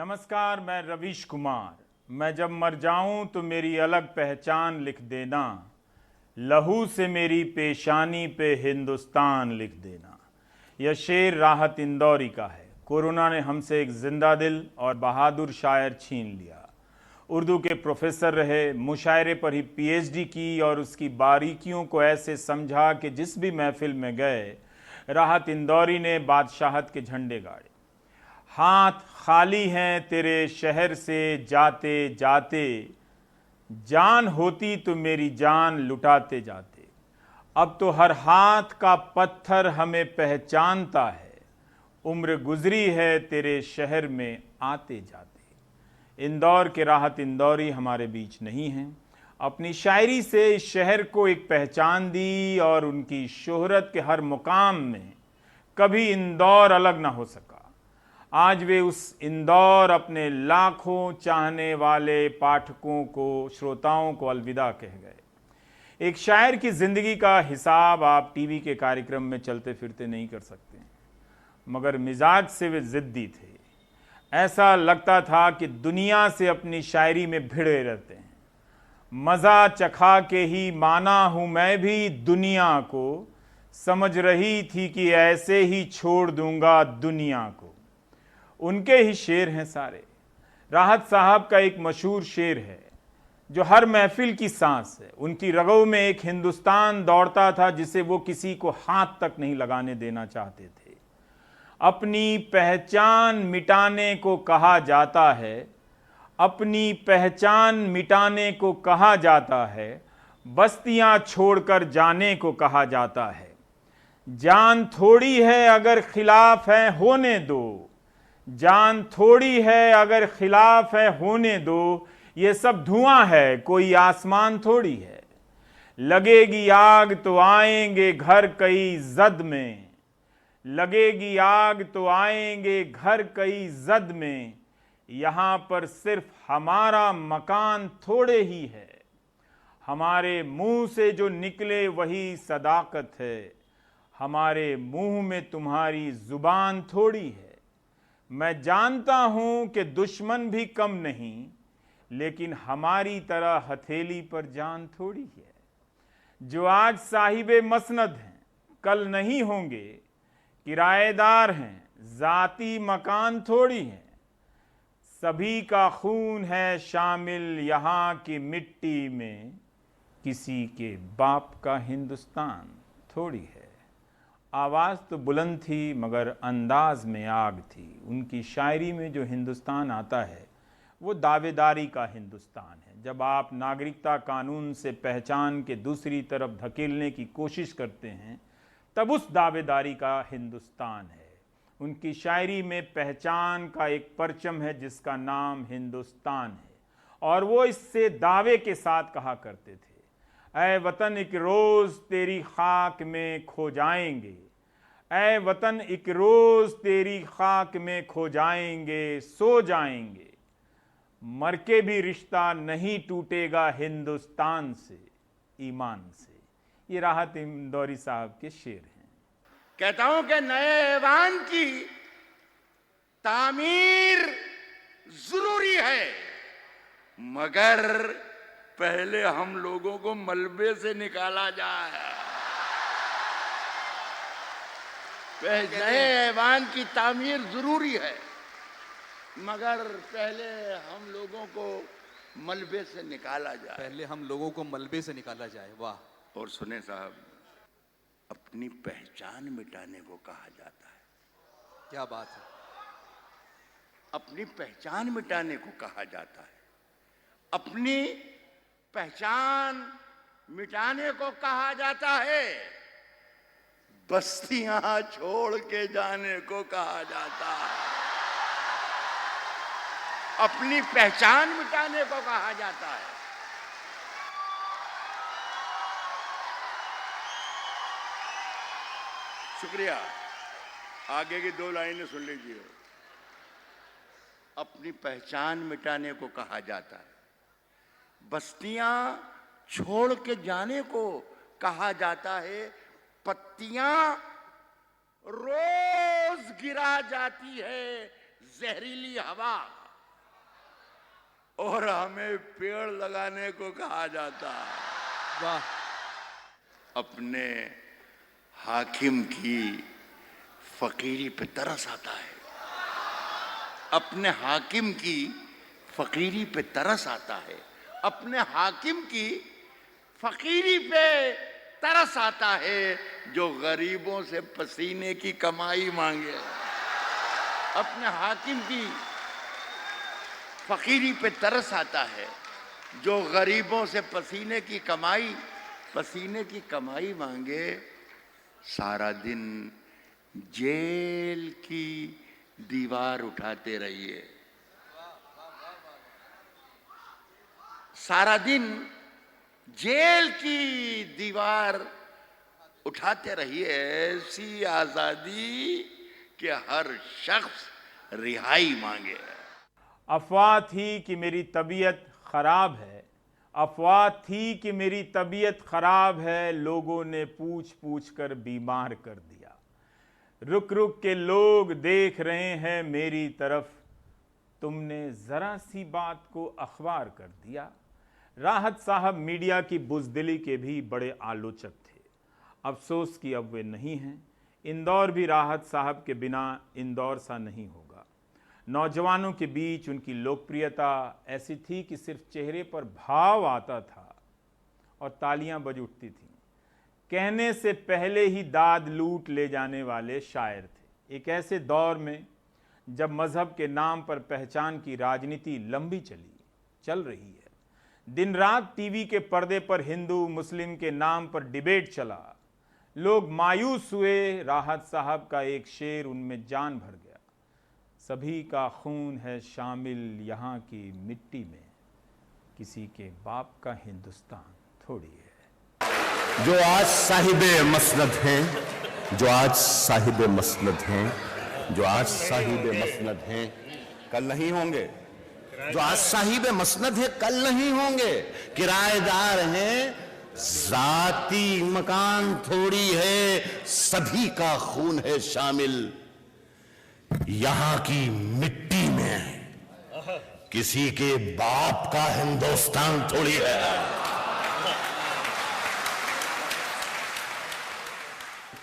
नमस्कार, मैं रवीश कुमार। मैं जब मर जाऊं तो मेरी अलग पहचान लिख देना, लहू से मेरी पेशानी पे हिंदुस्तान लिख देना। यह शेर राहत इंदौरी का है। कोरोना ने हमसे एक जिंदा दिल और बहादुर शायर छीन लिया। उर्दू के प्रोफेसर रहे, मुशायरे पर ही पीएचडी की और उसकी बारीकियों को ऐसे समझा कि जिस भी महफिल में गए, राहत इंदौरी ने बादशाहत के झंडे गाड़े। हाथ खाली हैं तेरे शहर से जाते जाते, जान होती तो मेरी जान लुटाते जाते। अब तो हर हाथ का पत्थर हमें पहचानता है, उम्र गुजरी है तेरे शहर में आते जाते। इंदौर के राहत इंदौरी हमारे बीच नहीं हैं। अपनी शायरी से इस शहर को एक पहचान दी और उनकी शोहरत के हर मुकाम में कभी इंदौर अलग ना हो सका। आज वे उस इंदौर अपने लाखों चाहने वाले पाठकों को, श्रोताओं को अलविदा कह गए। एक शायर की जिंदगी का हिसाब आप टीवी के कार्यक्रम में चलते फिरते नहीं कर सकते, मगर मिजाज से वे जिद्दी थे। ऐसा लगता था कि दुनिया से अपनी शायरी में भिड़े रहते हैं। मजा चखा के ही माना हूं मैं भी दुनिया को, समझ रही थी कि ऐसे ही छोड़ दूंगा दुनिया को। उनके ही शेर हैं सारे। राहत साहब का एक मशहूर शेर है जो हर महफिल की सांस है। उनकी रगों में एक हिंदुस्तान दौड़ता था जिसे वो किसी को हाथ तक नहीं लगाने देना चाहते थे। अपनी पहचान मिटाने को कहा जाता है, अपनी पहचान मिटाने को कहा जाता है, बस्तियां छोड़कर जाने को कहा जाता है। जान थोड़ी है अगर खिलाफ है होने दो, जान थोड़ी है अगर खिलाफ है होने दो। ये सब धुआं है कोई आसमान थोड़ी है। लगेगी आग तो आएंगे घर कई जद में, लगेगी आग तो आएंगे घर कई जद में। यहां पर सिर्फ हमारा मकान थोड़े ही है, हमारे मुंह से जो निकले वही सदाकत है। हमारे मुंह में तुम्हारी जुबान थोड़ी है। मैं जानता हूं कि दुश्मन भी कम नहीं, लेकिन हमारी तरह हथेली पर जान थोड़ी है। जो आज साहिबे मसनद हैं कल नहीं होंगे, किराएदार हैं जाती मकान थोड़ी है। सभी का खून है शामिल यहां की मिट्टी में, किसी के बाप का हिंदुस्तान थोड़ी है। आवाज़ तो बुलंद थी मगर अंदाज में आग थी। उनकी शायरी में जो हिंदुस्तान आता है वो दावेदारी का हिंदुस्तान है। जब आप नागरिकता कानून से पहचान के दूसरी तरफ धकेलने की कोशिश करते हैं तब उस दावेदारी का हिंदुस्तान है। उनकी शायरी में पहचान का एक परचम है जिसका नाम हिंदुस्तान है, और वो इससे दावे के साथ कहा करते थे, ऐ वतन एक रोज तेरी खाक में खो जाएंगे, ऐ वतन एक रोज तेरी खाक में खो जाएंगे, सो जाएंगे, मर के भी रिश्ता नहीं टूटेगा हिंदुस्तान से, ईमान से। ये राहत इंदौरी साहब के शेर हैं। कहता हूं कि नए ऐवान की तामीर जरूरी है, मगर पहले हम लोगों को मलबे से निकाला जाए। नए ऐवान की तामीर जरूरी है, मगर पहले हम लोगों को मलबे से निकाला जाए। पहले हम लोगों को मलबे से निकाला जाए। वाह। और सुने साहब, अपनी पहचान मिटाने को कहा जाता है। क्या बात है। अपनी पहचान मिटाने को कहा जाता है, अपनी पहचान मिटाने को कहा जाता है, बस्तियां छोड़ के जाने को कहा जाता है। अपनी पहचान मिटाने को कहा जाता है। शुक्रिया। आगे की दो लाइनें सुन लीजिए। अपनी पहचान मिटाने को कहा जाता है, बस्तियां छोड़ के जाने को कहा जाता है, पत्तियां रोज गिरा जाती है जहरीली हवा, और हमें पेड़ लगाने को कहा जाता है। वाह। अपने हाकिम की फकीरी पे तरस आता है, अपने हाकिम की फकीरी पे तरस आता है, अपने हाकिम की फकीरी पे तरस आता है, जो गरीबों से पसीने की कमाई मांगे। अपने हाकिम की फकीरी पे तरस आता है, जो गरीबों से पसीने की कमाई मांगे। सारा दिन जेल की दीवार उठाते रहिए, सारा दिन जेल की दीवार उठाते रहिए। ऐसी आजादी कि हर शख्स रिहाई मांगे। अफवाह थी कि मेरी तबीयत खराब है, अफवाह थी कि मेरी तबीयत खराब है, लोगों ने पूछ पूछ कर बीमार कर दिया। रुक रुक के लोग देख रहे हैं मेरी तरफ, तुमने जरा सी बात को अखबार कर दिया। राहत साहब मीडिया की बुज़दिली के भी बड़े आलोचक थे। अफसोस कि अब वे नहीं हैं। इंदौर भी राहत साहब के बिना इंदौर सा नहीं होगा। नौजवानों के बीच उनकी लोकप्रियता ऐसी थी कि सिर्फ चेहरे पर भाव आता था और तालियां बज उठती थीं। कहने से पहले ही दाद लूट ले जाने वाले शायर थे। एक ऐसे दौर में जब मजहब के नाम पर पहचान की राजनीति लंबी चल रही है, दिन रात टीवी के पर्दे पर हिंदू मुस्लिम के नाम पर डिबेट चला, लोग मायूस हुए। राहत साहब का एक शेर उनमें जान भर गया। सभी का खून है शामिल यहाँ की मिट्टी में, किसी के बाप का हिंदुस्तान थोड़ी है। जो आज साहिबे मसनद हैं, जो आज साहिबे मसनद हैं, जो आज साहिबे मसनद हैं, कल नहीं होंगे। जो आज साहिबे मसनद है कल नहीं होंगे। किराएदार हैं, जाती मकान थोड़ी है, सभी का खून है शामिल यहां की मिट्टी में, किसी के बाप का हिंदुस्तान थोड़ी है।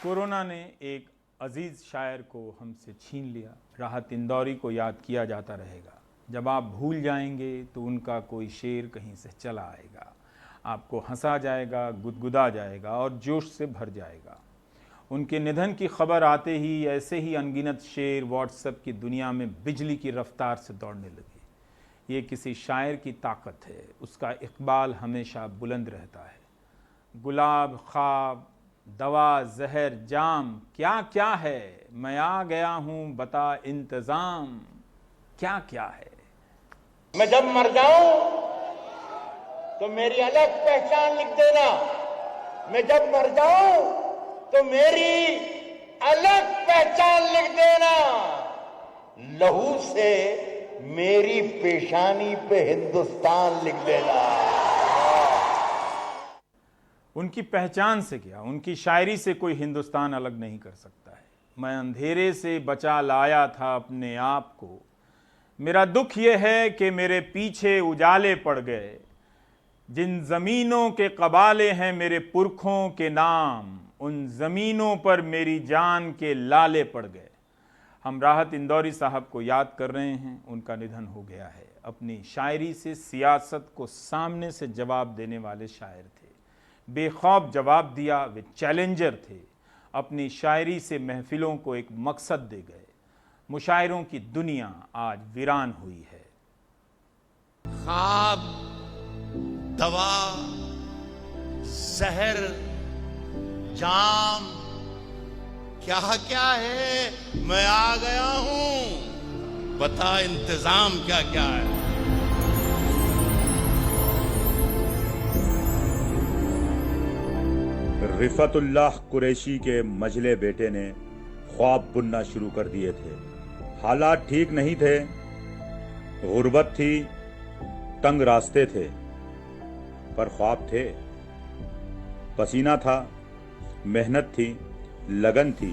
कोरोना ने एक अजीज शायर को हमसे छीन लिया। राहत इंदौरी को याद किया जाता रहेगा। जब आप भूल जाएंगे तो उनका कोई शेर कहीं से चला आएगा, आपको हंसा जाएगा, गुदगुदा जाएगा और जोश से भर जाएगा। उनके निधन की खबर आते ही ऐसे ही अनगिनत शेर व्हाट्सएप की दुनिया में बिजली की रफ्तार से दौड़ने लगे। ये किसी शायर की ताकत है, उसका इकबाल हमेशा बुलंद रहता है। गुलाब, ख्वाब, दवा, जहर, जाम, क्या क्या है, मैं आ गया हूँ बता इंतज़ाम, क्या क्या है। मैं जब मर जाऊं तो मेरी अलग पहचान लिख देना। मैं जब मर जाऊं तो मेरी अलग पहचान लिख देना। लहू से मेरी पेशानी पे हिंदुस्तान लिख देना। उनकी पहचान से क्या, उनकी शायरी से कोई हिंदुस्तान अलग नहीं कर सकता है। मैं अंधेरे से बचा लाया था अपने आप को, मेरा दुख यह है कि मेरे पीछे उजाले पड़ गए। जिन ज़मीनों के कबाले हैं मेरे पुरखों के नाम, उन ज़मीनों पर मेरी जान के लाले पड़ गए। हम राहत इंदौरी साहब को याद कर रहे हैं। उनका निधन हो गया है। अपनी शायरी से सियासत को सामने से जवाब देने वाले शायर थे। बेखौफ जवाब दिया, वे चैलेंजर थे। अपनी शायरी से महफिलों को एक मकसद दे गए। मुशायरों की दुनिया आज वीरान हुई है। ख्वाब, दवा, जहर, जाम, क्या क्या है, मैं आ गया हूं बता इंतजाम क्या क्या है। रिफतुल्लाह कुरैशी के मजले बेटे ने ख्वाब बुनना शुरू कर दिए थे। हालात ठीक नहीं थे, गुर्बत थी, तंग रास्ते थे, पर ख्वाब थे। पसीना था, मेहनत थी, लगन थी।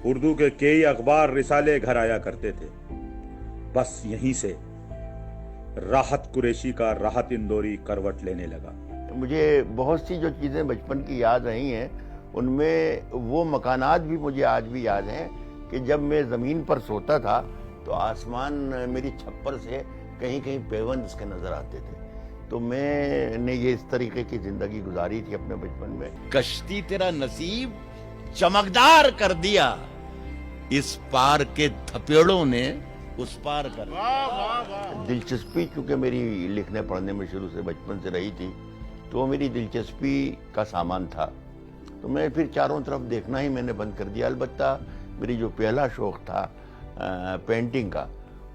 उर्दू के कई अखबार रिसाले घर आया करते थे। बस यहीं से राहत कुरैशी का राहत इंदौरी करवट लेने लगा। मुझे बहुत सी जो चीज़ें बचपन की याद रही हैं, उनमें वो मकानात भी मुझे आज भी याद हैं कि जब मैं ज़मीन पर सोता था तो आसमान मेरी छप्पर से कहीं कहीं पेवन उसके नज़र आते थे। तो मैंने ये इस तरीके की ज़िंदगी गुजारी थी अपने बचपन में। कश्ती तेरा नसीब चमकदार कर दिया, इस पार के थपेड़ों ने उस पार कर दिया। दिलचस्पी चूँकि मेरी लिखने पढ़ने में शुरू से बचपन से रही थी, तो वो मेरी दिलचस्पी का सामान था। तो मैं फिर चारों तरफ देखना ही मैंने बंद कर दिया। अलबत्ता मेरी जो पहला शौक़ था पेंटिंग का,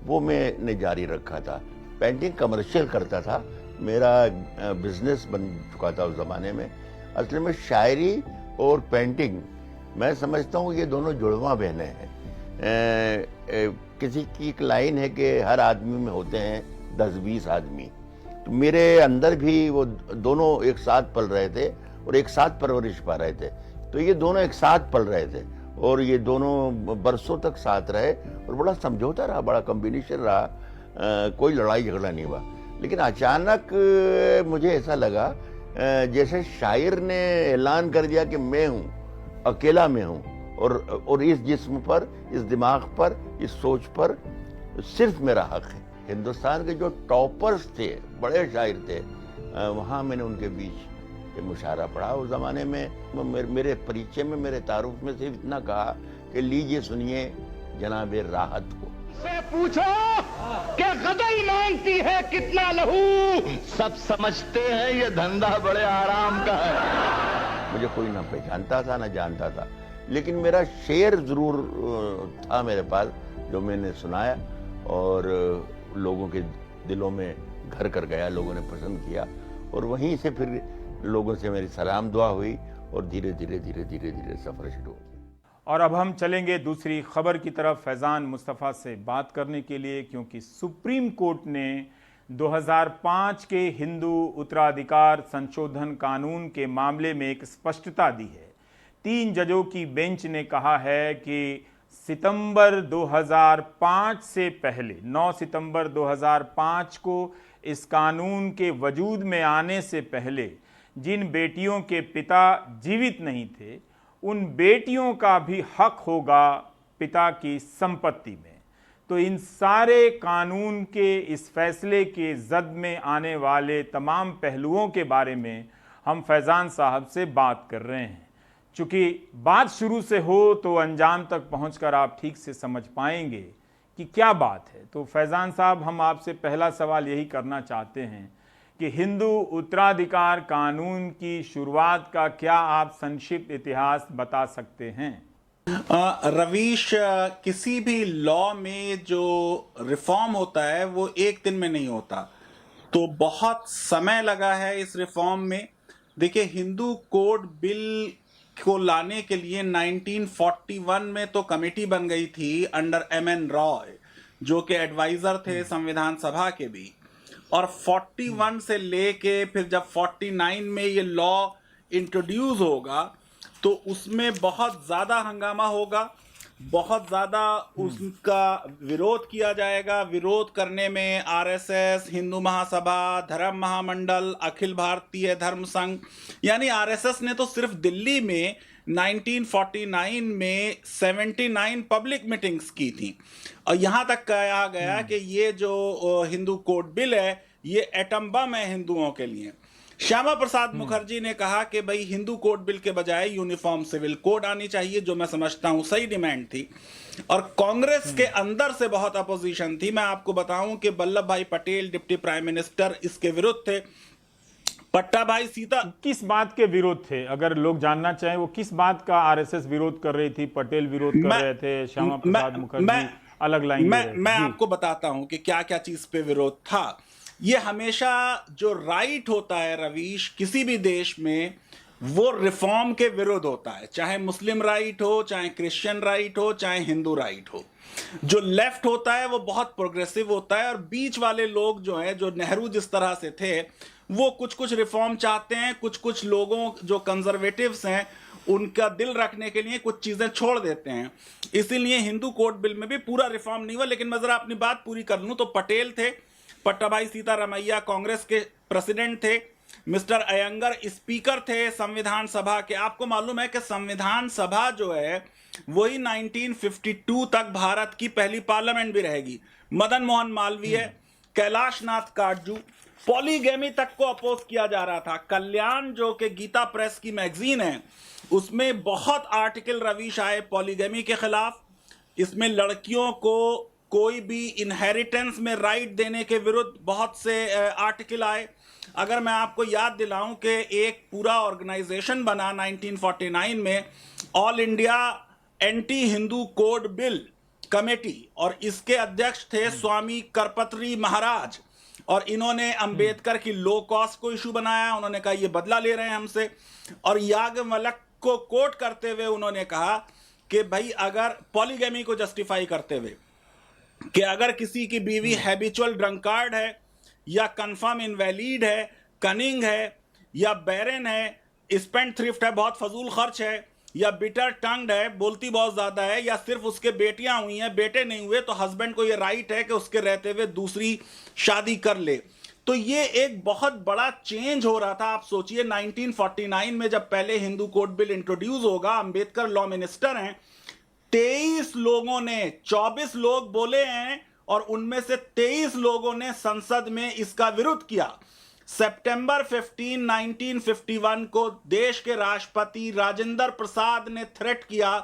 वो मैंने जारी रखा था। पेंटिंग कमर्शियल करता था, मेरा बिजनेस बन चुका था उस ज़माने में। असल में शायरी और पेंटिंग मैं समझता हूँ ये दोनों जुड़वा बहनें हैं। किसी की एक लाइन है कि हर आदमी में होते हैं 10-20 आदमी, तो मेरे अंदर भी वो दोनों एक साथ पल रहे थे और एक साथ परवरिश पा रहे थे। तो ये दोनों एक साथ पल रहे थे और ये दोनों बरसों तक साथ रहे और बड़ा समझौता रहा, बड़ा कॉम्बिनेशन रहा। कोई लड़ाई झगड़ा नहीं हुआ। लेकिन अचानक मुझे ऐसा लगा जैसे शायर ने ऐलान कर दिया कि मैं हूँ, अकेला मैं हूँ, और इस जिस्म पर, इस दिमाग पर, इस सोच पर सिर्फ मेरा हक है। हिंदुस्तान के जो टॉपर्स थे, बड़े शायर थे, वहाँ मैंने उनके बीच मुशायरा पढ़ा। उस ज़माने में मेरे परिचय में, मेरे तारुफ में सिर्फ इतना कहा कि लीजिए सुनिए जनाबे राहत को। से पूछो क्या गदल मांगती है कितना लहू, सब समझते हैं ये धंधा बड़े आराम का है। मुझे कोई ना पहचानता था ना जानता था, लेकिन मेरा शेर जरूर था मेरे पास, जो मैंने सुनाया और लोगों के दिलों में घर कर गया, लोगों ने पसंद किया। और वहीं से फिर लोगों से मेरी सलाम दुआ हुई और धीरे धीरे सफर शुरू हो। और अब हम चलेंगे दूसरी खबर की तरफ फैज़ान मुस्तफ़ा से बात करने के लिए, क्योंकि सुप्रीम कोर्ट ने 2005 के हिंदू उत्तराधिकार संशोधन कानून के मामले में एक स्पष्टता दी है। 3 जजों की बेंच ने कहा है कि सितंबर 2005 से पहले, 9 सितंबर 2005 को इस कानून के वजूद में आने से पहले जिन बेटियों के पिता जीवित नहीं थे, उन बेटियों का भी हक होगा पिता की संपत्ति में। तो इन सारे कानून के इस फैसले के जद में आने वाले तमाम पहलुओं के बारे में हम फैज़ान साहब से बात कर रहे हैं। चूँकि बात शुरू से हो तो अंजाम तक पहुंचकर आप ठीक से समझ पाएंगे कि क्या बात है। तो फैज़ान साहब, हम आपसे पहला सवाल यही करना चाहते हैं कि हिंदू उत्तराधिकार कानून की शुरुआत का क्या आप संक्षिप्त इतिहास बता सकते हैं? रवीश, किसी भी लॉ में जो रिफॉर्म होता है वो एक दिन में नहीं होता, तो बहुत समय लगा है इस रिफॉर्म में। देखिए, हिंदू कोड बिल को लाने के लिए 1941 में तो कमेटी बन गई थी अंडर M.N. रॉय, जो कि एडवाइजर थे संविधान सभा के भी। और 41 से लेके फिर जब 49 में ये लॉ इंट्रोड्यूस होगा तो उसमें बहुत ज़्यादा हंगामा होगा, बहुत ज़्यादा उसका विरोध किया जाएगा। विरोध करने में RSS, हिंदू महासभा, धर्म महामंडल, अखिल भारतीय धर्म संघ, यानी RSS ने तो सिर्फ दिल्ली में 1949 में 79 पब्लिक मीटिंग्स की थी। और यहाँ तक कहा गया कि ये जो हिंदू कोड बिल है ये एटम बम है हिंदुओं के लिए। श्यामा प्रसाद मुखर्जी ने कहा कि भाई हिंदू कोड बिल के बजाय यूनिफॉर्म सिविल कोड आनी चाहिए, जो मैं समझता हूं सही डिमांड थी। और कांग्रेस के अंदर से बहुत अपोजिशन थी। मैं आपको बताऊं कि वल्लभ भाई पटेल डिप्टी प्राइम मिनिस्टर इसके विरुद्ध थे। पट्टा भाई सीता किस बात के विरोध थे, अगर लोग जानना चाहें, वो किस बात का RSS विरोध कर रही थी? पटेल विरोध कर रहे थे, श्यामा प्रसाद मुखर्जी अलग लाइन मैं आपको बताता हूं कि क्या क्या चीज पे विरोध था। ये हमेशा जो राइट होता है रवीश किसी भी देश में, वो रिफॉर्म के विरुद्ध होता है, चाहे मुस्लिम राइट हो, चाहे क्रिश्चियन राइट हो, चाहे हिंदू राइट हो। जो लेफ्ट होता है वो बहुत प्रोग्रेसिव होता है, और बीच वाले लोग जो है, जो नेहरू जिस तरह से थे, वो कुछ कुछ रिफॉर्म चाहते हैं। कुछ कुछ लोगों जो कंजर्वेटिव्स हैं उनका दिल रखने के लिए कुछ चीजें छोड़ देते हैं। इसीलिए हिंदू कोड बिल में भी पूरा रिफॉर्म नहीं हुआ। लेकिन मैं जरा अपनी बात पूरी कर लूं तो पटेल थे, पट्टाभाई सीतारामैया कांग्रेस के प्रेसिडेंट थे, मिस्टर अयंगर स्पीकर थे संविधान सभा के। आपको मालूम है कि संविधान सभा जो है वही 1952 तक भारत की पहली पार्लियामेंट भी रहेगी। मदन मोहन मालवीय, कैलाश नाथ काटजू, पॉलीगेमी तक को अपोज किया जा रहा था। कल्याण जो कि गीता प्रेस की मैगजीन है, उसमें बहुत आर्टिकल रवीश आए पॉलीगेमी के खिलाफ। इसमें लड़कियों को कोई भी इनहेरिटेंस में राइट देने के विरुद्ध बहुत से आर्टिकल आए। अगर मैं आपको याद दिलाऊं कि एक पूरा ऑर्गेनाइजेशन बना 1949 में, all India anti Hindu code bill committee, और इसके अध्यक्ष थे स्वामी करपत्री महाराज। और इन्होंने अंबेडकर की लो कॉस्ट को इशू बनाया। उन्होंने कहा ये बदला ले रहे हैं हमसे, और याज्ञवल्क्य को कोट करते हुए उन्होंने कहा कि भाई अगर पॉलीगेमी को जस्टिफाई करते हुए कि अगर किसी की बीवी हैबिचुअल ड्रंकार्ड है या कंफर्म इनवैलिड है, कनिंग है या बैरन है, स्पेंड थ्रिफ्ट है, बहुत फजूल खर्च है, या बिटर टंग्ड है, बोलती बहुत ज्यादा है, या सिर्फ उसके बेटियां हुई हैं बेटे नहीं हुए, तो हस्बैंड को ये राइट है कि उसके रहते हुए दूसरी शादी कर ले। तो ये एक बहुत बड़ा चेंज हो रहा था। आप सोचिए 1949 में जब पहले हिंदू कोड बिल इंट्रोड्यूस होगा, अंबेडकर लॉ मिनिस्टर हैं, 23 लोगों ने, 24 लोग बोले हैं और उनमें से 23 लोगों ने संसद में इसका विरोध किया। सितंबर 15, 1951 को देश के राष्ट्रपति राजेंद्र प्रसाद ने थ्रेट किया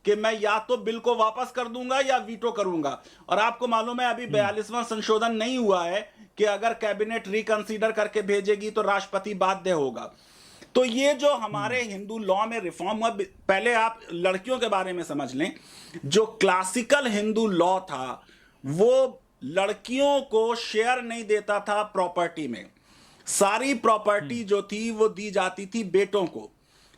कि मैं या तो बिल को वापस कर दूंगा या वीटो करूंगा। और आपको मालूम है अभी 42वां संशोधन नहीं हुआ है कि अगर कैबिनेट रिकंसीडर करके भेजेगी तो राष्ट्रपति बाध्य होगा। तो ये जो हमारे हिंदू लॉ में रिफॉर्म हुआ, पहले आप लड़कियों के बारे में समझ लें। जो क्लासिकल हिंदू लॉ था वो लड़कियों को शेयर नहीं देता था प्रॉपर्टी में, सारी प्रॉपर्टी जो थी वो दी जाती थी बेटों को।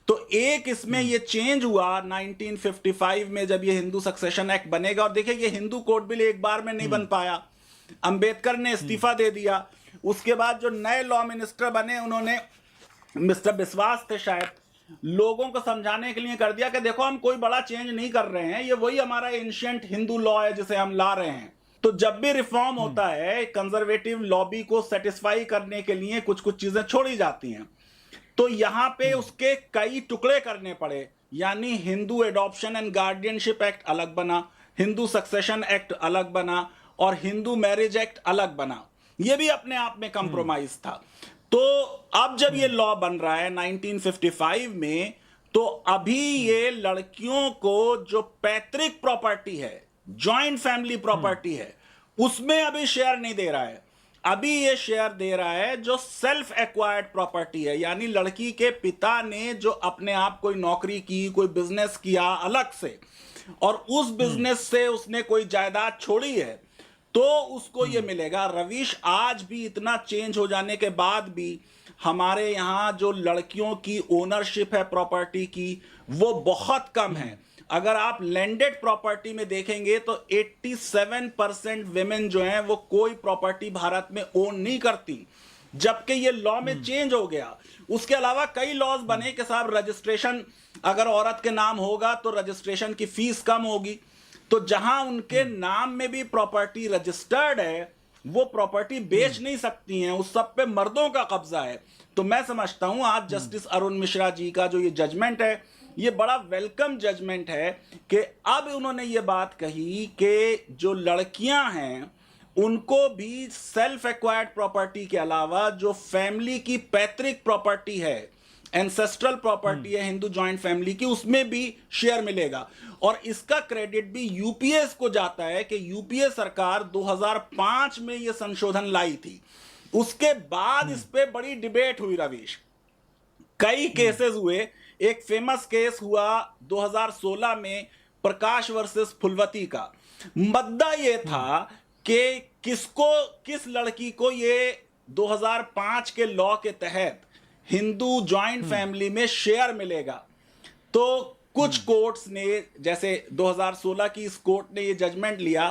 तो एक इसमें ये चेंज हुआ 1955 में जब ये हिंदू सक्सेशन एक्ट बनेगा। और देखिए ये हिंदू कोड बिल एक बार में नहीं बन पाया, अंबेडकर ने इस्तीफा दे दिया। उसके बाद जो नए लॉ मिनिस्टर बने उन्होंने, मिस्टर विश्वास थे शायद, लोगों को समझाने के लिए कर दिया कि देखो हम कोई बड़ा चेंज नहीं कर रहे हैं, ये वही हमारा एंशिएंट हिंदू लॉ है जिसे हम ला रहे हैं। तो जब भी रिफॉर्म होता है कंजर्वेटिव लॉबी को सेटिस्फाई करने के लिए कुछ कुछ चीजें छोड़ी जाती हैं। तो यहां पे उसके कई टुकड़े करने पड़े, यानी Hindu adoption and guardianship act अलग बना, हिंदू सक्सेशन एक्ट अलग बना, और हिंदू मैरिज एक्ट अलग बना। यह भी अपने आप में कंप्रोमाइज था। तो अब जब ये लॉ बन रहा है 1955 में, तो अभी ये लड़कियों को जो पैतृक प्रॉपर्टी है, जॉइंट फैमिली प्रॉपर्टी है, उसमें अभी शेयर नहीं दे रहा है। अभी ये शेयर दे रहा है जो सेल्फ एक्वायर्ड प्रॉपर्टी है, यानी लड़की के पिता ने जो अपने आप कोई नौकरी की, कोई बिजनेस किया अलग से, और उस बिजनेस से उसने कोई जायदाद छोड़ी है, तो उसको ये मिलेगा। रवीश, आज भी इतना चेंज हो जाने के बाद भी हमारे यहाँ जो लड़कियों की ओनरशिप है प्रॉपर्टी की, वो बहुत कम है। अगर आप लैंडेड प्रॉपर्टी में देखेंगे तो 87% विमेन जो हैं वो कोई प्रॉपर्टी भारत में ओन नहीं करती, जबकि ये लॉ में चेंज हो गया। उसके अलावा कई लॉज बने कि साहब रजिस्ट्रेशन अगर औरत के नाम होगा तो रजिस्ट्रेशन की फीस कम होगी। तो जहां उनके नाम में भी प्रॉपर्टी रजिस्टर्ड है वो प्रॉपर्टी बेच नहीं सकती हैं, उस सब पे मर्दों का कब्जा है। तो मैं समझता हूं आज जस्टिस अरुण मिश्रा जी का जो ये जजमेंट है, ये बड़ा वेलकम जजमेंट है कि अब उन्होंने ये बात कही कि जो लड़कियां हैं उनको भी सेल्फ एक्वायर्ड प्रॉपर्टी के अलावा जो फैमिली की पैतृक प्रॉपर्टी है, एंसेस्ट्रल प्रॉपर्टी है हिंदू जॉइंट फैमिली की, उसमें भी शेयर मिलेगा। और इसका क्रेडिट भी यूपीए को जाता है कि यूपीए सरकार 2005 में यह संशोधन लाई थी। उसके बाद इस पे बड़ी डिबेट हुई रवीश, कई केसेस हुए। एक फेमस केस हुआ 2016 में प्रकाश वर्सेस फुलवती का। मुद्दा ये था कि किस लड़की को ये 2005 के लॉ के तहत हिंदू जॉइंट फैमिली में शेयर मिलेगा। तो कुछ कोर्ट्स ने, जैसे 2016 की इस कोर्ट ने ये जजमेंट लिया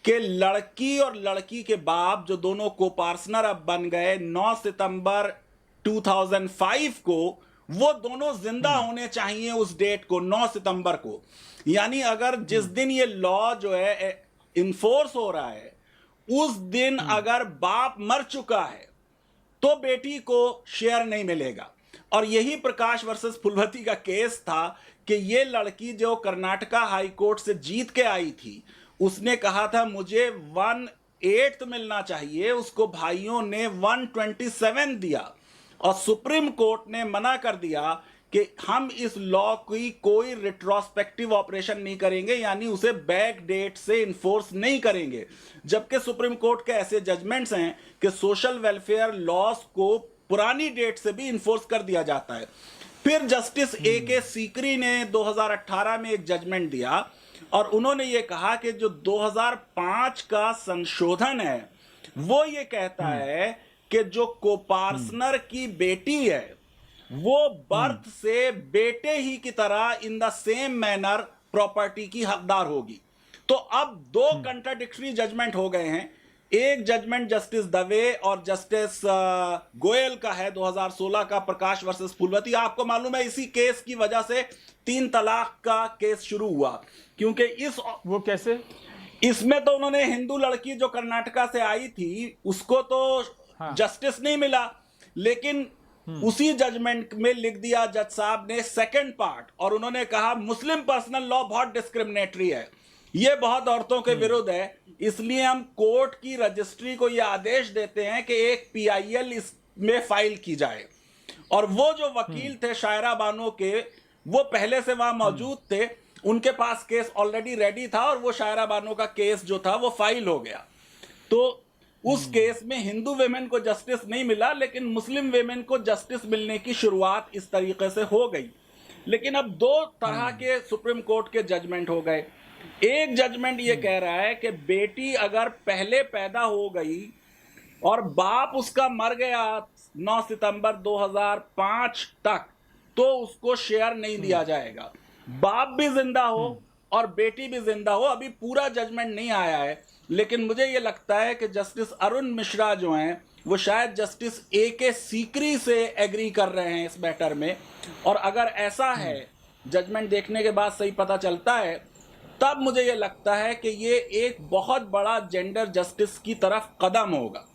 कि लड़की और लड़की के बाप जो दोनों को पार्टनर अब बन गए 9 सितंबर 2005 को, वो दोनों जिंदा होने चाहिए उस डेट को, 9 सितंबर को। यानी अगर जिस दिन ये लॉ जो है इन्फोर्स हो रहा है उस दिन अगर बाप मर चुका है तो बेटी को शेयर नहीं मिलेगा। और यही प्रकाश वर्सेस फुलवती का केस था कि ये लड़की जो कर्नाटका हाई कोर्ट से जीत के आई थी, उसने कहा था मुझे 1/8 मिलना चाहिए, उसको भाइयों ने 127 दिया और सुप्रीम कोर्ट ने मना कर दिया कि हम इस लॉ की कोई रिट्रोस्पेक्टिव ऑपरेशन नहीं करेंगे, यानी उसे बैक डेट से इन्फोर्स नहीं करेंगे। जबकि सुप्रीम कोर्ट के ऐसे जजमेंट्स हैं कि सोशल वेलफेयर लॉस को पुरानी डेट से भी इन्फोर्स कर दिया जाता है। फिर जस्टिस A.K. सीकरी ने 2018 में एक जजमेंट दिया और उन्होंने ये कहा कि जो 2005 का संशोधन है वो ये कहता है कि जो कोपार्सनर की बेटी है वो बर्थ से बेटे ही की तरह इन द सेम मैनर प्रॉपर्टी की हकदार होगी। तो अब दो कंट्राडिक्टरी जजमेंट हो गए हैं। एक जजमेंट जस्टिस दवे और जस्टिस गोयल का है 2016 का, प्रकाश वर्सेस फुलवती। आपको मालूम है इसी केस की वजह से 3 तलाक का केस शुरू हुआ, क्योंकि वो कैसे? इसमें तो उन्होंने हिंदू लड़की जो कर्नाटका से आई थी उसको तो जस्टिस नहीं मिला, लेकिन उसी जजमेंट में लिख दिया जज साहब ने सेकंड पार्ट, और उन्होंने कहा मुस्लिम पर्सनल लॉ बहुत डिस्क्रिमिनेटरी है, ये बहुत औरतों के विरुद्ध है, इसलिए हम कोर्ट की रजिस्ट्री को यह आदेश देते हैं कि एक PIL इसमें फाइल की जाए। और वो जो वकील थे शायरा बानो के, वो पहले से वहां मौजूद थे, उनके पास केस ऑलरेडी रेडी था और वो शायरा बानो का केस जो था वो फाइल हो गया। तो उस केस में हिंदू वेमेन को जस्टिस नहीं मिला, लेकिन मुस्लिम वेमेन को जस्टिस मिलने की शुरुआत इस तरीके से हो गई। लेकिन अब 2 तरह के सुप्रीम कोर्ट के जजमेंट हो गए। एक जजमेंट ये कह रहा है कि बेटी अगर पहले पैदा हो गई और बाप उसका मर गया 9 सितंबर 2005 तक, तो उसको शेयर नहीं दिया जाएगा। बाप भी जिंदा हो और बेटी भी जिंदा हो। अभी पूरा जजमेंट नहीं आया है, लेकिन मुझे ये लगता है कि जस्टिस अरुण मिश्रा जो हैं वो शायद जस्टिस A.K. सीकरी से एग्री कर रहे हैं इस मैटर में। और अगर ऐसा है, जजमेंट देखने के बाद सही पता चलता है, तब मुझे ये लगता है कि ये एक बहुत बड़ा जेंडर जस्टिस की तरफ कदम होगा।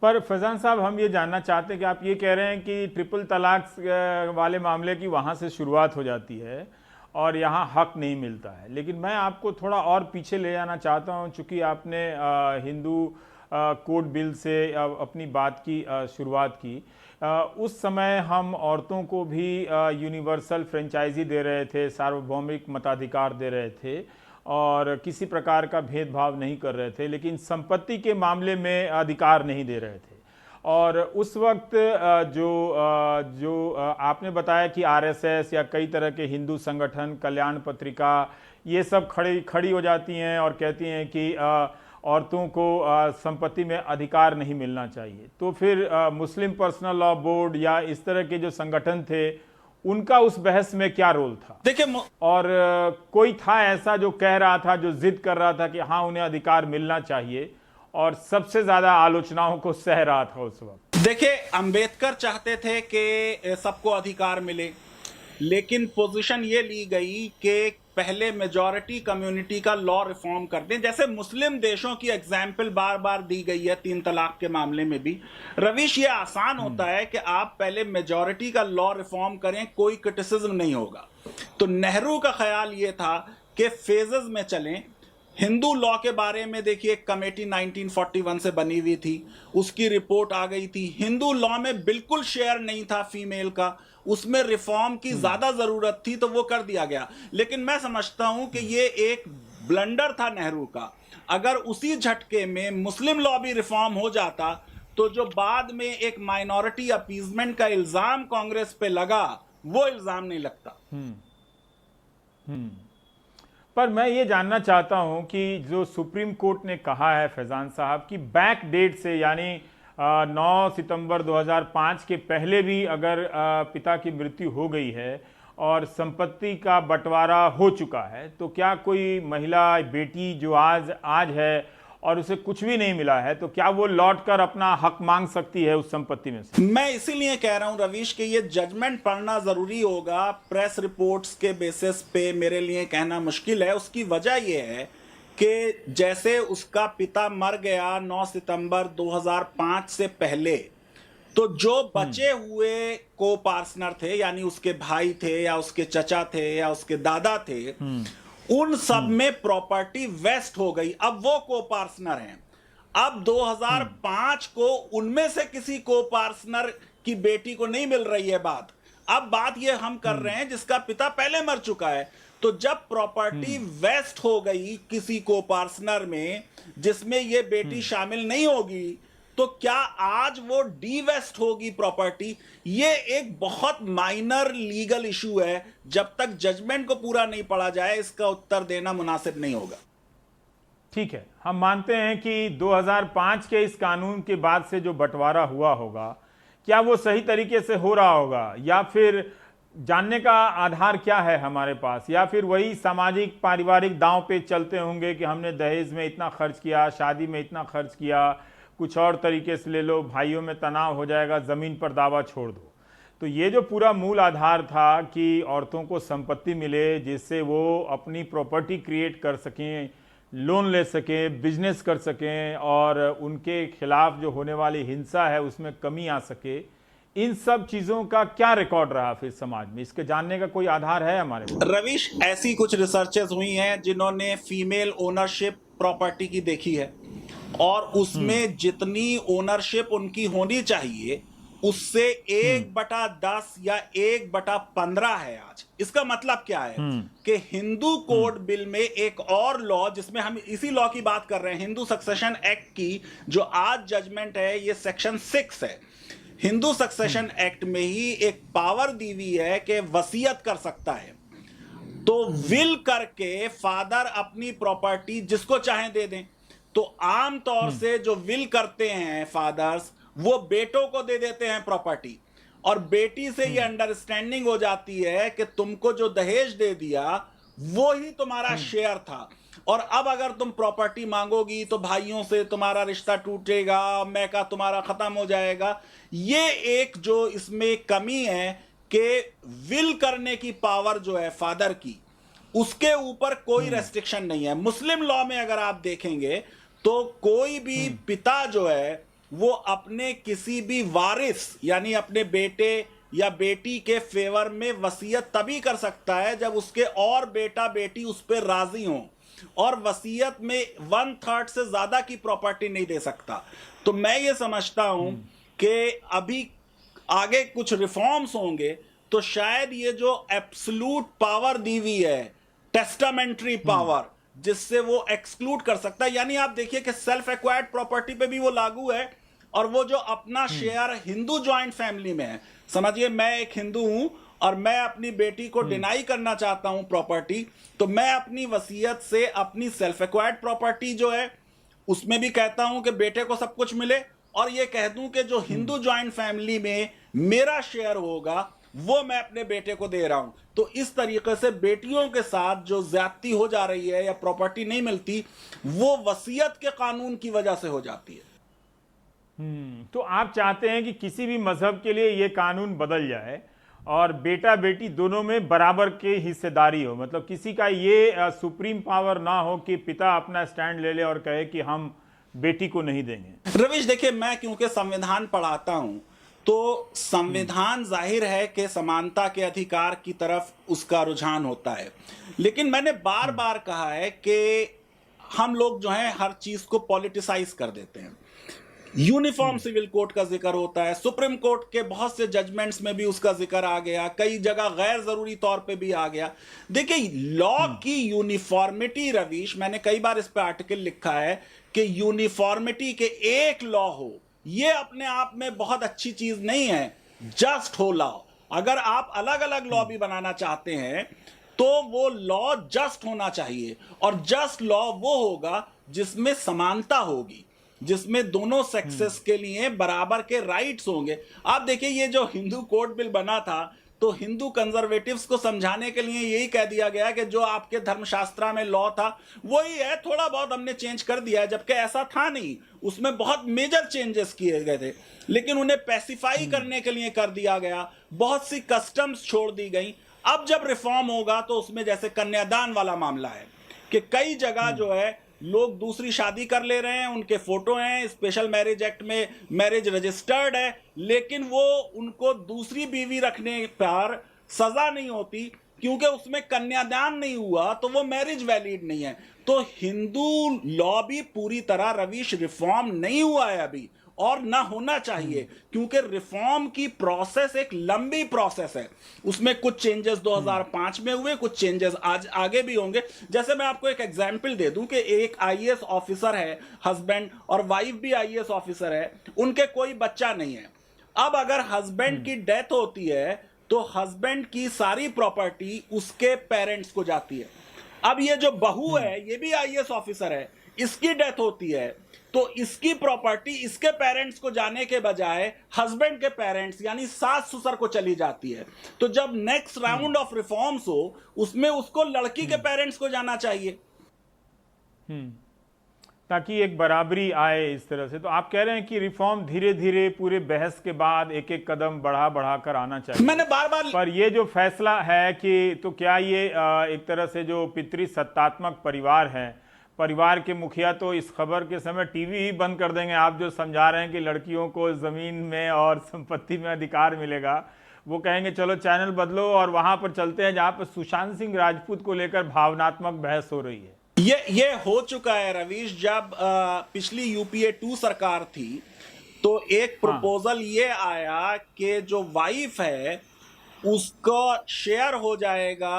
पर फैजान साहब, हम ये जानना चाहते हैं कि आप ये कह रहे हैं कि ट्रिपल तलाक वाले मामले की वहाँ से शुरुआत हो जाती है और यहाँ हक नहीं मिलता है, लेकिन मैं आपको थोड़ा और पीछे ले जाना चाहता हूँ। चूँकि आपने हिंदू कोड बिल से अपनी बात की शुरुआत की, उस समय हम औरतों को भी यूनिवर्सल फ्रेंचाइजी दे रहे थे, सार्वभौमिक मताधिकार दे रहे थे और किसी प्रकार का भेदभाव नहीं कर रहे थे, लेकिन संपत्ति के मामले में अधिकार नहीं दे रहे थे। और उस वक्त जो आपने बताया कि RSS या कई तरह के हिंदू संगठन, कल्याण पत्रिका, ये सब खड़ी हो जाती हैं और कहती हैं कि औरतों को संपत्ति में अधिकार नहीं मिलना चाहिए। तो फिर मुस्लिम पर्सनल लॉ बोर्ड या इस तरह के जो संगठन थे, उनका उस बहस में क्या रोल था? देखिए, और कोई था ऐसा जो कह रहा था, जो जिद कर रहा था कि हाँ उन्हें अधिकार मिलना चाहिए, और सबसे ज्यादा आलोचनाओं को सह रहा था उस वक्त? देखिए, अंबेडकर चाहते थे कि सबको अधिकार मिले, लेकिन पोजीशन ये ली गई कि पहले मेजॉरिटी कम्युनिटी का लॉ रिफॉर्म कर दें। जैसे मुस्लिम देशों की एग्जाम्पल बार बार दी गई है 3 तलाक के मामले में भी। रविश, ये आसान होता है कि आप पहले मेजॉरिटी का लॉ रिफॉर्म करें, कोई क्रिटिसिज्म नहीं होगा। तो नेहरू का ख्याल ये था कि फेजेस में चलें। हिंदू लॉ के बारे में देखिए, कमेटी 1941 से बनी हुई थी, उसकी रिपोर्ट आ गई थी। हिंदू लॉ में बिल्कुल शेयर नहीं था फीमेल का, उसमें रिफॉर्म की ज्यादा जरूरत थी, तो वो कर दिया गया। लेकिन मैं समझता हूं कि ये एक ब्लंडर था नेहरू का। अगर उसी झटके में मुस्लिम लॉ भी रिफॉर्म हो जाता, तो जो बाद में एक माइनॉरिटी अपीजमेंट का इल्जाम कांग्रेस पे लगा, वो इल्जाम नहीं लगता। पर मैं ये जानना चाहता हूं कि जो सुप्रीम कोर्ट ने कहा है फैजान साहब कि बैक डेट से, यानी 9 सितंबर 2005 के पहले भी अगर पिता की मृत्यु हो गई है और संपत्ति का बंटवारा हो चुका है, तो क्या कोई महिला बेटी जो आज है और उसे कुछ भी नहीं मिला है, तो क्या वो लौटकर अपना हक मांग सकती है उस संपत्ति में से? मैं इसीलिए कह रहा हूं रवीश कि ये जजमेंट पढ़ना जरूरी होगा। प्रेस रिपोर्ट्स के बेसिस पे मेरे लिए कहना मुश्किल है। उसकी वजह यह है कि जैसे उसका पिता मर गया 9 सितंबर 2005 से पहले, तो जो बचे हुए को पार्टनर थे, यानी उसके भाई थे या उसके चचा थे या उसके दादा थे, उन सब में प्रॉपर्टी वेस्ट हो गई। अब वो को पार्टनर हैं। अब 2005 को उनमें से किसी को पार्टनर की बेटी को नहीं मिल रही है बात। अब बात ये हम कर रहे हैं जिसका पिता पहले मर चुका है। तो जब प्रॉपर्टी वेस्ट हो गई किसी को पार्टनर में जिसमें ये बेटी शामिल नहीं होगी, तो क्या आज वो डीवेस्ट होगी प्रॉपर्टी? ये एक बहुत माइनर लीगल इशू है। जब तक जजमेंट को पूरा नहीं पढ़ा जाए इसका उत्तर देना मुनासिब नहीं होगा। ठीक है, हम मानते हैं कि 2005 के इस कानून के बाद से जो बंटवारा हुआ होगा, क्या वो सही तरीके से हो रहा होगा, या फिर जानने का आधार क्या है हमारे पास, या फिर वही सामाजिक पारिवारिक दांव पे चलते होंगे कि हमने दहेज में इतना खर्च किया, शादी में इतना खर्च किया, कुछ और तरीके से ले लो, भाइयों में तनाव हो जाएगा, ज़मीन पर दावा छोड़ दो। तो ये जो पूरा मूल आधार था कि औरतों को संपत्ति मिले जिससे वो अपनी प्रॉपर्टी क्रिएट कर सकें, लोन ले सकें, बिजनेस कर सकें, और उनके खिलाफ जो होने वाली हिंसा है उसमें कमी आ सके, इन सब चीज़ों का क्या रिकॉर्ड रहा फिर समाज में? इसके जानने का कोई आधार है हमारे पास? रविश, ऐसी कुछ रिसर्चेस हुई हैं जिन्होंने फीमेल ओनरशिप प्रॉपर्टी की देखी है, और उसमें जितनी ओनरशिप उनकी होनी चाहिए उससे 1/10 या 1/15 है आज। इसका मतलब क्या है कि हिंदू कोड बिल में एक और लॉ, जिसमें हम इसी लॉ की बात कर रहे हैं, हिंदू सक्सेशन एक्ट की जो आज जजमेंट है, ये सेक्शन 6 है। हिंदू सक्सेशन एक्ट में ही एक पावर दी हुई है कि वसीयत कर सकता है। तो विल करके फादर अपनी प्रॉपर्टी जिसको चाहे दे दें। तो आम तौर से जो विल करते हैं फादर्स, वो बेटों को दे देते हैं प्रॉपर्टी, और बेटी से ये अंडरस्टैंडिंग हो जाती है कि तुमको जो दहेज दे दिया वो ही तुम्हारा शेयर था, और अब अगर तुम प्रॉपर्टी मांगोगी तो भाइयों से तुम्हारा रिश्ता टूटेगा, मैका तुम्हारा खत्म हो जाएगा। ये एक जो इसमें कमी है कि विल करने की पावर जो है फादर की, उसके ऊपर कोई रेस्ट्रिक्शन नहीं है। मुस्लिम लॉ में अगर आप देखेंगे तो कोई भी पिता जो है वो अपने किसी भी वारिस यानी अपने बेटे या बेटी के फेवर में वसीयत तभी कर सकता है जब उसके और बेटा बेटी उस पर राजी हों, और वसीयत में 1/3 से ज्यादा की प्रॉपर्टी नहीं दे सकता। तो मैं ये समझता हूं कि अभी आगे कुछ रिफॉर्म्स होंगे तो शायद ये जो एब्सोल्यूट पावर दी हुई है, टेस्टामेंट्री पावर, जिससे वो एक्सक्लूड कर सकता है, यानी आप देखिए कि सेल्फ एक्वायर्ड प्रॉपर्टी पे भी वो लागू है, और वो जो अपना शेयर हिंदू ज्वाइंट फैमिली में है, समझिए मैं एक हिंदू हूं और मैं अपनी बेटी को डिनाई करना चाहता हूं प्रॉपर्टी, तो मैं अपनी वसीयत से अपनी सेल्फ एक्वायर्ड प्रॉपर्टी जो है उसमें भी कहता हूं कि बेटे को सब कुछ मिले, और ये कह दूं कि जो हिंदू ज्वाइंट फैमिली में मेरा शेयर होगा वो मैं अपने बेटे को दे रहा हूं। तो इस तरीके से बेटियों के साथ जो ज्यादती हो जा रही है या प्रॉपर्टी नहीं मिलती, वो वसीयत के कानून की वजह से हो जाती है। तो आप चाहते हैं कि किसी भी मजहब के लिए ये कानून बदल जाए और बेटा बेटी दोनों में बराबर की हिस्सेदारी हो, मतलब किसी का ये सुप्रीम पावर ना हो कि पिता अपना स्टैंड ले ले और कहे कि हम बेटी को नहीं देंगे। रविश, देखिए मैं क्योंकि संविधान पढ़ाता हूं, तो संविधान जाहिर है कि समानता के अधिकार की तरफ उसका रुझान होता है, लेकिन मैंने बार बार कहा है कि हम लोग जो है हर चीज को पॉलिटिसाइज कर देते हैं। यूनिफॉर्म सिविल कोड का जिक्र होता है, सुप्रीम कोर्ट के बहुत से जजमेंट्स में भी उसका जिक्र आ गया, कई जगह गैर जरूरी तौर पे भी आ गया। देखिए लॉ की यूनिफॉर्मिटी, रवीश, मैंने कई बार इस पे आर्टिकल लिखा है कि यूनिफॉर्मिटी के एक लॉ हो, ये अपने आप में बहुत अच्छी चीज नहीं है। जस्ट हो लॉ, अगर आप अलग अलग लॉ भी बनाना चाहते हैं तो वो लॉ जस्ट होना चाहिए, और जस्ट लॉ वो होगा जिसमें समानता होगी, जिसमें दोनों सेक्सेस के लिए बराबर के राइट्स होंगे। आप देखिए ये जो हिंदू कोड बिल बना था, तो हिंदू कंजर्वेटिव्स को समझाने के लिए यही कह दिया गया कि जो आपके धर्मशास्त्र में लॉ था वही है, थोड़ा बहुत हमने चेंज कर दिया है, जबकि ऐसा था नहीं, उसमें बहुत मेजर चेंजेस किए गए थे, लेकिन उन्हें पैसिफाई करने के लिए कर दिया गया, बहुत सी कस्टम्स छोड़ दी गई। अब जब रिफॉर्म होगा तो उसमें जैसे कन्यादान वाला मामला है कि कई जगह जो है लोग दूसरी शादी कर ले रहे हैं, उनके फोटो हैं, स्पेशल मैरिज एक्ट में मैरिज रजिस्टर्ड है, लेकिन वो उनको दूसरी बीवी रखने पर सजा नहीं होती क्योंकि उसमें कन्यादान नहीं हुआ, तो वो मैरिज वैलिड नहीं है। तो हिंदू लॉ भी पूरी तरह रवीश रिफॉर्म नहीं हुआ है अभी, और ना होना चाहिए, क्योंकि रिफॉर्म की प्रोसेस एक लंबी प्रोसेस है। उसमें कुछ चेंजेस 2005 में हुए, कुछ चेंजेस आज आगे भी होंगे। जैसे मैं आपको एक एग्जांपल दे दूं कि एक आईएएस ऑफिसर है, हस्बैंड और वाइफ भी आईएएस ऑफिसर है, उनके कोई बच्चा नहीं है। अब अगर हस्बैंड की डेथ होती है तो हस्बैंड की सारी प्रॉपर्टी उसके पेरेंट्स को जाती है। अब ये जो बहू है, ये भी आईएएस ऑफिसर है, इसकी डेथ होती है तो इसकी प्रॉपर्टी इसके पेरेंट्स को जाने के बजाय हस्बैंड के पेरेंट्स यानी सास ससुर को चली जाती है। तो जब नेक्स्ट राउंड ऑफ रिफॉर्म्स हो, उसमें उसको लड़की के पेरेंट्स को जाना चाहिए, ताकि एक बराबरी आए इस तरह से। तो आप कह रहे हैं कि रिफॉर्म धीरे धीरे पूरे बहस के बाद एक एक कदम बढ़ा बढ़ा कर आना चाहिए। मैंने बार बार पर ये जो फैसला है कि तो क्या ये एक तरह से जो पितृसत्तात्मक परिवार है, परिवार के मुखिया तो इस खबर के समय टीवी ही बंद कर देंगे। आप जो समझा रहे हैं कि लड़कियों को जमीन में और संपत्ति में अधिकार मिलेगा, वो कहेंगे चलो चैनल बदलो और वहां पर चलते हैं जहां पर सुशांत सिंह राजपूत को लेकर भावनात्मक बहस हो रही है। ये हो चुका है रवीश। जब पिछली यूपीए 2 सरकार थी तो एक प्रपोजल ये आया कि जो वाइफ है उसको शेयर हो जाएगा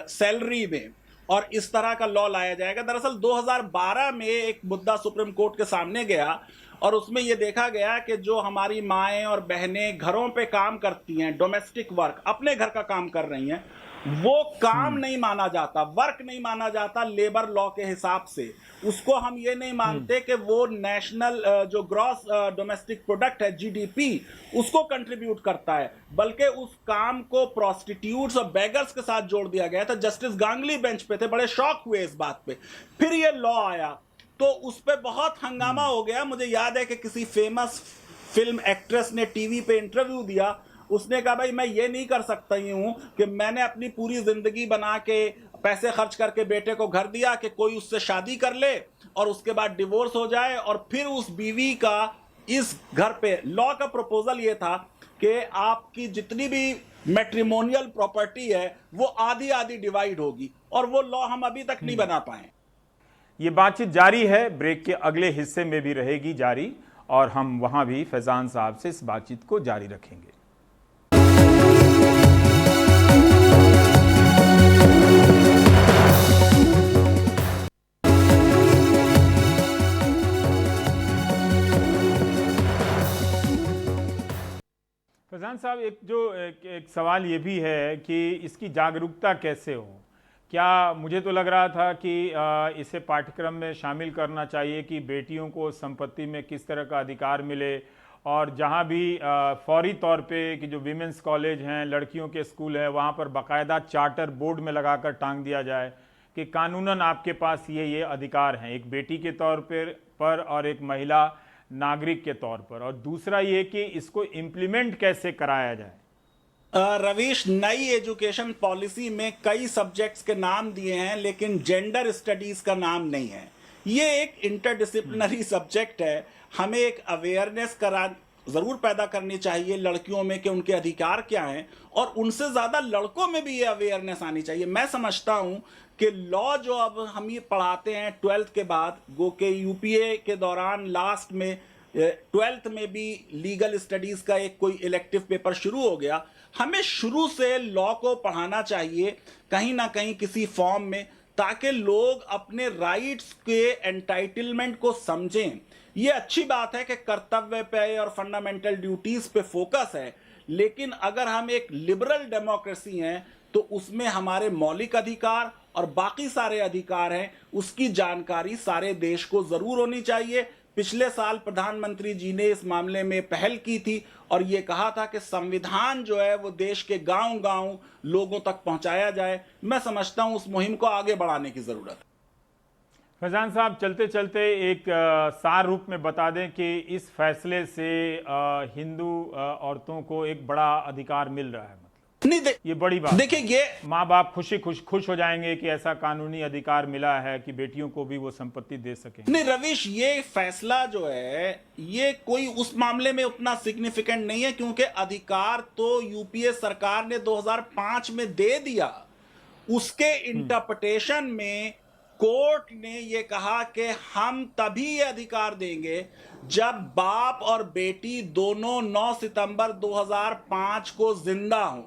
सैलरी में, और इस तरह का लॉ लाया जाएगा। दरअसल 2012 में एक मुद्दा सुप्रीम कोर्ट के सामने गया और उसमें यह देखा गया कि जो हमारी माएँ और बहनें घरों पे काम करती हैं, डोमेस्टिक वर्क, अपने घर का काम कर रही हैं, वो काम नहीं माना जाता, वर्क नहीं माना जाता लेबर लॉ के हिसाब से। उसको हम ये नहीं मानते कि वो नेशनल जो ग्रॉस डोमेस्टिक प्रोडक्ट है, जीडीपी, उसको कंट्रीब्यूट करता है, बल्कि उस काम को प्रोस्टिट्यूट्स और बेगर्स के साथ जोड़ दिया गया था। जस्टिस गांगुली बेंच पे थे, बड़े शॉक हुए इस बात पे। फिर ये लॉ आया तो उस पर बहुत हंगामा हो गया। मुझे याद है कि किसी फेमस फिल्म एक्ट्रेस ने टीवी पे इंटरव्यू दिया, उसने कहा भाई मैं ये नहीं कर सकता हूं कि मैंने अपनी पूरी जिंदगी बना के पैसे खर्च करके बेटे को घर दिया कि कोई उससे शादी कर ले और उसके बाद डिवोर्स हो जाए और फिर उस बीवी का इस घर पे। लॉ का प्रपोजल ये था कि आपकी जितनी भी मैट्रिमोनियल प्रॉपर्टी है वो आधी आधी डिवाइड होगी, और वो लॉ हम अभी तक नहीं बना पाए। ये बातचीत जारी है, ब्रेक के अगले हिस्से में भी रहेगी जारी, और हम वहां भी फैजान साहब से इस बातचीत को जारी रखेंगे। फैजान साहब, एक सवाल ये भी है कि इसकी जागरूकता कैसे हो। क्या मुझे तो लग रहा था कि इसे पाठ्यक्रम में शामिल करना चाहिए कि बेटियों को संपत्ति में किस तरह का अधिकार मिले, और जहाँ भी फौरी तौर पे कि जो विमेंस कॉलेज हैं, लड़कियों के स्कूल हैं, वहाँ पर बाकायदा चार्टर बोर्ड में लगाकर टांग दिया जाए कि कानूनन आपके पास ये अधिकार हैं, एक बेटी के तौर पर और एक महिला नागरिक के तौर पर। और दूसरा ये कि इसको इम्प्लीमेंट कैसे कराया जाए। रवीश, नई एजुकेशन पॉलिसी में कई सब्जेक्ट्स के नाम दिए हैं लेकिन जेंडर स्टडीज का नाम नहीं है। ये एक इंटरडिसिप्लिनरी सब्जेक्ट है। हमें एक अवेयरनेस जरूर पैदा करनी चाहिए लड़कियों में कि उनके अधिकार क्या हैं, और उनसे ज्यादा लड़कों में भी ये अवेयरनेस आनी चाहिए। मैं समझता हूं कि लॉ जो अब हम ये पढ़ाते हैं 12th के बाद, गो के यूपीए के दौरान लास्ट में 12th में भी लीगल स्टडीज का एक कोई इलेक्टिव पेपर शुरू हो गया। हमें शुरू से लॉ को पढ़ाना चाहिए कहीं ना कहीं किसी फॉर्म में, ताकि लोग अपने राइट्स के एंटाइटलमेंट को समझें। ये अच्छी बात है कि कर्तव्य पे और फंडामेंटल ड्यूटीज पे फोकस है, लेकिन अगर हम एक लिबरल डेमोक्रेसी हैं तो उसमें हमारे मौलिक अधिकार और बाकी सारे अधिकार हैं, उसकी जानकारी सारे देश को जरूर होनी चाहिए। पिछले साल प्रधानमंत्री जी ने इस मामले में पहल की थी और ये कहा था कि संविधान जो है वो देश के गांव-गांव लोगों तक पहुंचाया जाए। मैं समझता हूं उस मुहिम को आगे बढ़ाने की जरूरत है। फैजान साहब, चलते चलते एक सार रूप में बता दें कि इस फैसले से हिंदू औरतों को एक बड़ा अधिकार मिल रहा है। मतलब नहीं ये बड़ी बात। देखिए, ये माँ बाप खुश हो जाएंगे कि ऐसा कानूनी अधिकार मिला है कि बेटियों को भी वो संपत्ति दे सकें। नहीं रवीश, ये फैसला जो है ये कोई उस मामले में उतना सिग्निफिकेंट नहीं है, क्योंकि अधिकार तो यूपीए सरकार ने 2005 में दे दिया। उसके इंटरप्रिटेशन में कोर्ट ने ये कहा कि हम तभी ये अधिकार देंगे जब बाप और बेटी दोनों 9 सितंबर 2005 को जिंदा हों।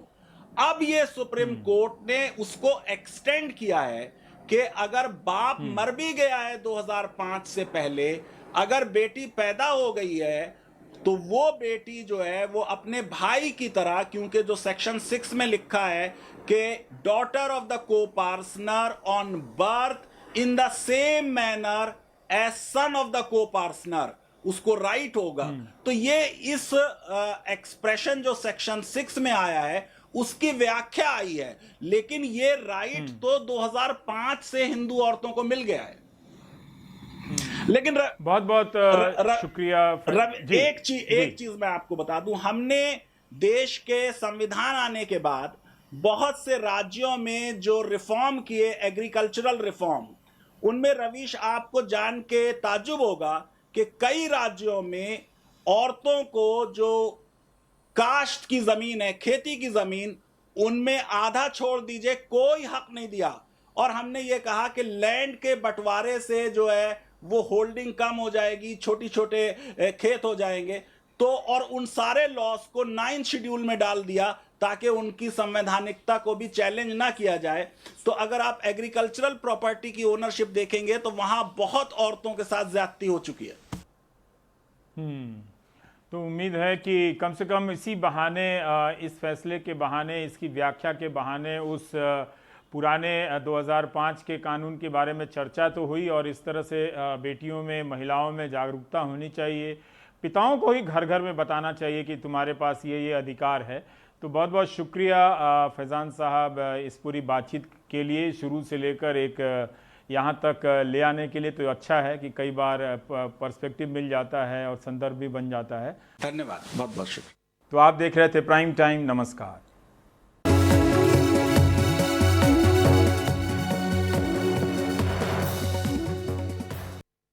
अब ये सुप्रीम कोर्ट ने उसको एक्सटेंड किया है कि अगर बाप मर भी गया है 2005 से पहले, अगर बेटी पैदा हो गई है तो वो बेटी जो है वो अपने भाई की तरह, क्योंकि जो सेक्शन 6 में लिखा है कि daughter of the co partner on birth in the same manner as son of the co partner, उसको राइट होगा। तो ये इस एक्सप्रेशन जो सेक्शन 6 में आया है उसकी व्याख्या आई है, लेकिन ये राइट तो 2005 से हिंदू औरतों को मिल गया है। लेकिन बहुत बहुत शुक्रिया। एक चीज मैं आपको बता दूं, हमने देश के संविधान आने के बाद बहुत से राज्यों में जो रिफॉर्म किए, एग्रीकल्चरल रिफॉर्म, उनमें रवीश आपको जान के ताज्जुब होगा कि कई राज्यों में औरतों को जो काश्त की जमीन है, खेती की जमीन, उनमें आधा छोड़ दीजिए, कोई हक नहीं दिया। और हमने ये कहा कि लैंड के बंटवारे से जो है वो होल्डिंग कम हो जाएगी, छोटे छोटे खेत हो जाएंगे। तो और उन सारे लॉस को 9 शेड्यूल में डाल दिया ताकि उनकी संवैधानिकता को भी चैलेंज ना किया जाए। तो अगर आप एग्रीकल्चरल प्रॉपर्टी की ओनरशिप देखेंगे तो वहां बहुत औरतों के साथ ज्यादती हो चुकी है। तो उम्मीद है कि कम से कम इसी बहाने, इस फैसले के बहाने, इसकी व्याख्या के बहाने उस पुराने 2005 के कानून के बारे में चर्चा तो हुई, और इस तरह से बेटियों में, महिलाओं में जागरूकता होनी चाहिए। पिताओं को ही घर घर में बताना चाहिए कि तुम्हारे पास ये अधिकार है। तो बहुत बहुत शुक्रिया फैज़ान साहब इस पूरी बातचीत के लिए, शुरू से लेकर एक यहाँ तक ले आने के लिए। तो अच्छा है कि कई बार पर्सपेक्टिव मिल जाता है और संदर्भ भी बन जाता है। धन्यवाद, बहुत बहुत शुक्रिया। तो आप देख रहे थे प्राइम टाइम। नमस्कार।